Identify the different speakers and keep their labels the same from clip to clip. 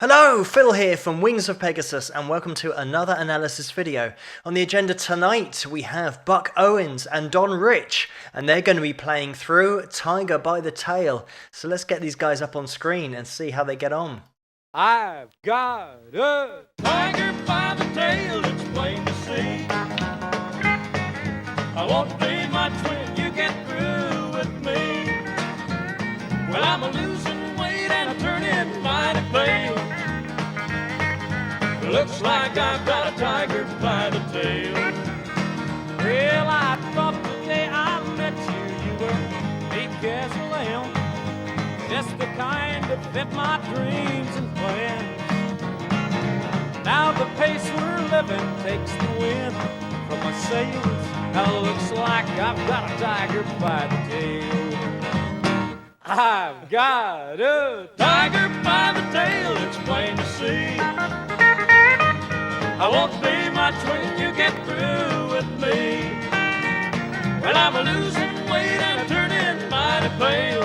Speaker 1: Hello, Phil here from Wings of Pegasus and welcome to another analysis video. On the agenda tonight we have Buck Owens and Don Rich and they're going to be playing through Tiger by the Tail. So let's get these guys up on screen and see how they get on.
Speaker 2: I've got a tiger by the tail, it's plain to see. I won't be my twin, you get through with me. Well, I'm a losing weight and I'm turning mighty pale. Looks like I've got a tiger by the tail. Well, I thought the day I met you, you were meek as a lamb, just the kind that fit my dreams and plans. Now the pace we're living takes the wind from my sails. Now looks like I've got a tiger by the tail. I've got a tiger by the tail, it's plain to see. I won't be my twin, you get through with me. Well, I'm a losing weight and I'm turning mighty pale.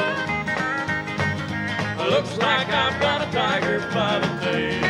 Speaker 2: Looks like I've got a tiger by the tail.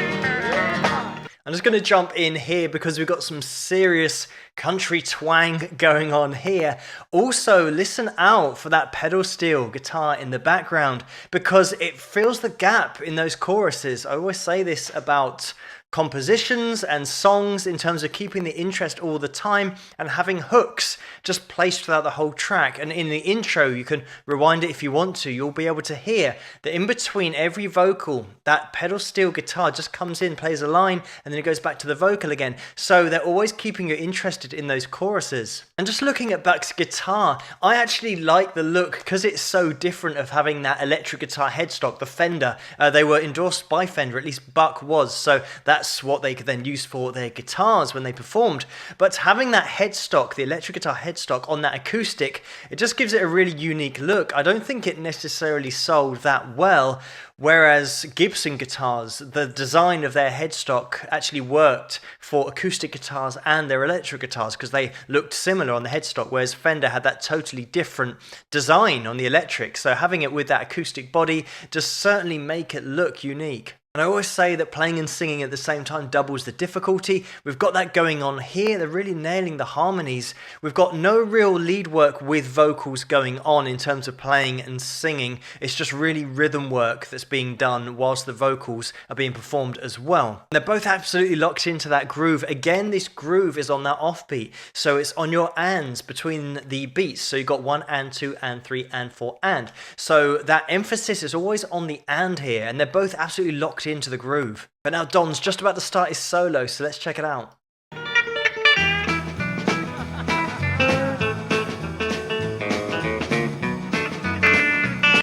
Speaker 1: I'm just going to jump in here because we've got some serious country twang going on here. Also, listen out for that pedal steel guitar in the background because it fills the gap in those choruses. I always say this about compositions and songs in terms of keeping the interest all the time and having hooks just placed throughout the whole track. And in the intro, you can rewind it if you want to, you'll be able to hear that in between every vocal, that pedal steel guitar just comes in, plays a line, and then it goes back to the vocal again. So they're always keeping you interested in those choruses. And just looking at Buck's guitar, I actually like the look because it's so different of having that electric guitar headstock, the Fender. They were endorsed by Fender, at least Buck was, so that's what they could then use for their guitars when they performed. But having that headstock, the electric guitar headstock on that acoustic, it just gives it a really unique look. I don't think it necessarily sold that well, whereas Gibson guitars, the design of their headstock actually worked for acoustic guitars and their electric guitars because they looked similar on the headstock, whereas Fender had that totally different design on the electric. So having it with that acoustic body just certainly make it look unique. And I always say that playing and singing at the same time doubles the difficulty. We've got that going on here. They're really nailing the harmonies. We've got no real lead work with vocals going on in terms of playing and singing. It's just really rhythm work that's being done whilst the vocals are being performed as well. And they're both absolutely locked into that groove. Again, this groove is on that offbeat. So it's on your ands between the beats. So you've got 1 and 2 and 3 and 4 and. So that emphasis is always on the and here. And they're both absolutely locked into the groove. But now Don's just about to start his solo, so let's check it out.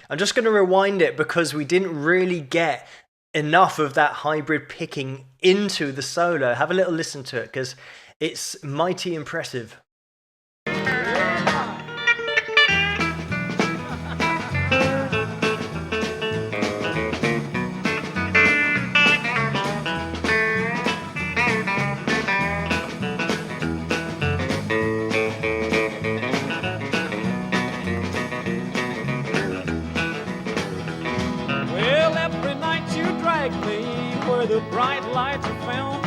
Speaker 1: I'm just going to rewind it because we didn't really get enough of that hybrid picking into the solo. Have a little listen to it because it's mighty impressive.
Speaker 2: The bright lights are found.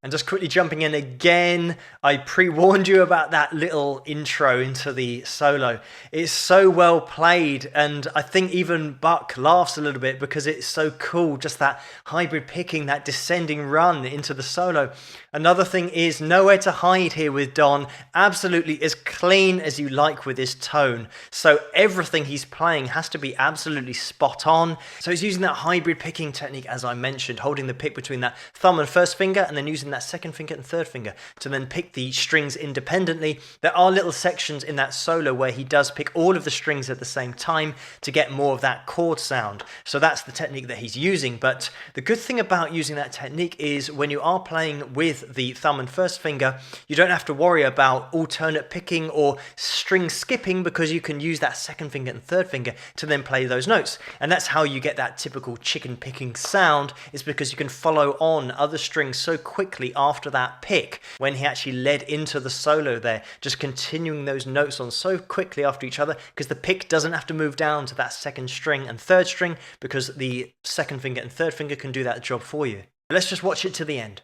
Speaker 1: And just quickly jumping in again, I pre-warned you about that little intro into the solo. It's so well played, and I think even Buck laughs a little bit because it's so cool, just that hybrid picking, that descending run into the solo. Another thing is nowhere to hide here with Don, absolutely as clean as you like with his tone. So everything he's playing has to be absolutely spot on. So he's using that hybrid picking technique as I mentioned, holding the pick between that thumb and first finger and then using that second finger and third finger to then pick the strings independently. There are little sections in that solo where he does pick all of the strings at the same time to get more of that chord sound. So that's the technique that he's using. But the good thing about using that technique is when you are playing with the thumb and first finger, you don't have to worry about alternate picking or string skipping because you can use that second finger and third finger to then play those notes. And that's how you get that typical chicken picking sound, is because you can follow on other strings so quickly quickly after that pick when he actually led into the solo there, just continuing those notes on so quickly after each other, because the pick doesn't have to move down to that second string and third string, because the second finger and third finger can do that job for you. Let's just watch it to the end.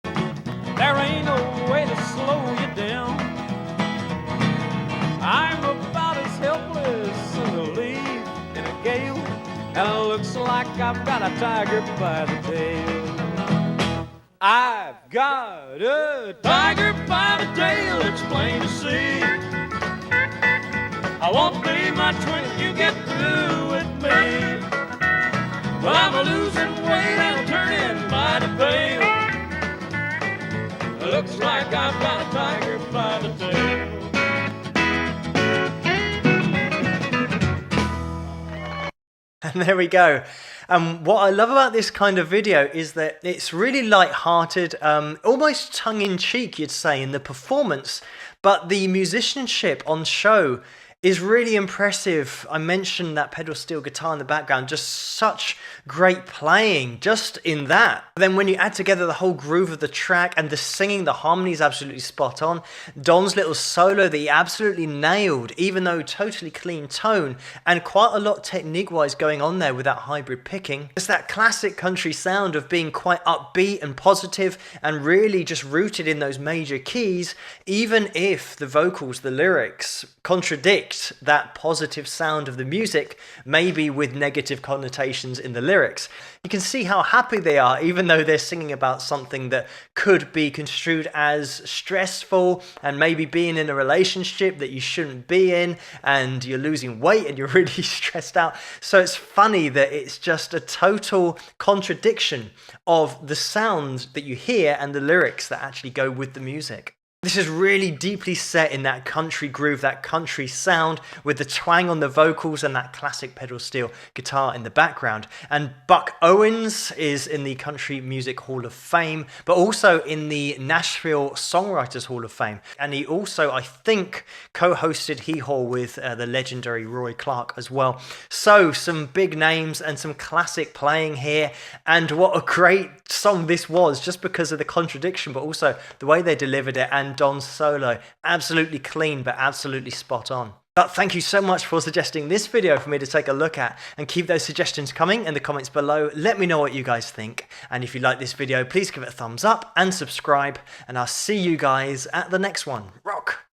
Speaker 2: There ain't no way to slow you down. I'm about as helpless as a leaf in a gale, and it looks like I've got a tiger by the tail. I've got a tiger by the tail, it's plain to see. I won't be much when you get through with me, but I'm a losing weight and I'm turning mighty pale. Looks like I've got a tiger by the tail.
Speaker 1: And there we go. What I love about this kind of video is that it's really light-hearted, almost tongue-in-cheek, you'd say, in the performance, but the musicianship on show is really impressive. I mentioned that pedal steel guitar in the background, just such great playing just in that. Then when you add together the whole groove of the track and the singing, the harmony is absolutely spot on. Don's little solo that he absolutely nailed, even though totally clean tone and quite a lot technique-wise going on there with that hybrid picking. It's that classic country sound of being quite upbeat and positive and really just rooted in those major keys, even if the vocals, the lyrics contradict that positive sound of the music, maybe with negative connotations in the lyrics. You can see how happy they are, even though they're singing about something that could be construed as stressful and maybe being in a relationship that you shouldn't be in, and you're losing weight and you're really stressed out. So it's funny that it's just a total contradiction of the sound that you hear and the lyrics that actually go with the music. This is really deeply set in that country groove, that country sound, with the twang on the vocals and that classic pedal steel guitar in the background. And Buck Owens is in the Country Music Hall of Fame, but also in the Nashville Songwriters Hall of Fame. And he also, I think, co-hosted Hee Haw with the legendary Roy Clark as well. So some big names and some classic playing here. And what a great song this was, just because of the contradiction, but also the way they delivered it, and Don's solo, absolutely clean but absolutely spot on. But thank you so much for suggesting this video for me to take a look at, and keep those suggestions coming in the comments below. Let me know what you guys think, and if you like this video, please give it a thumbs up and subscribe, and I'll see you guys at the next one. Rock!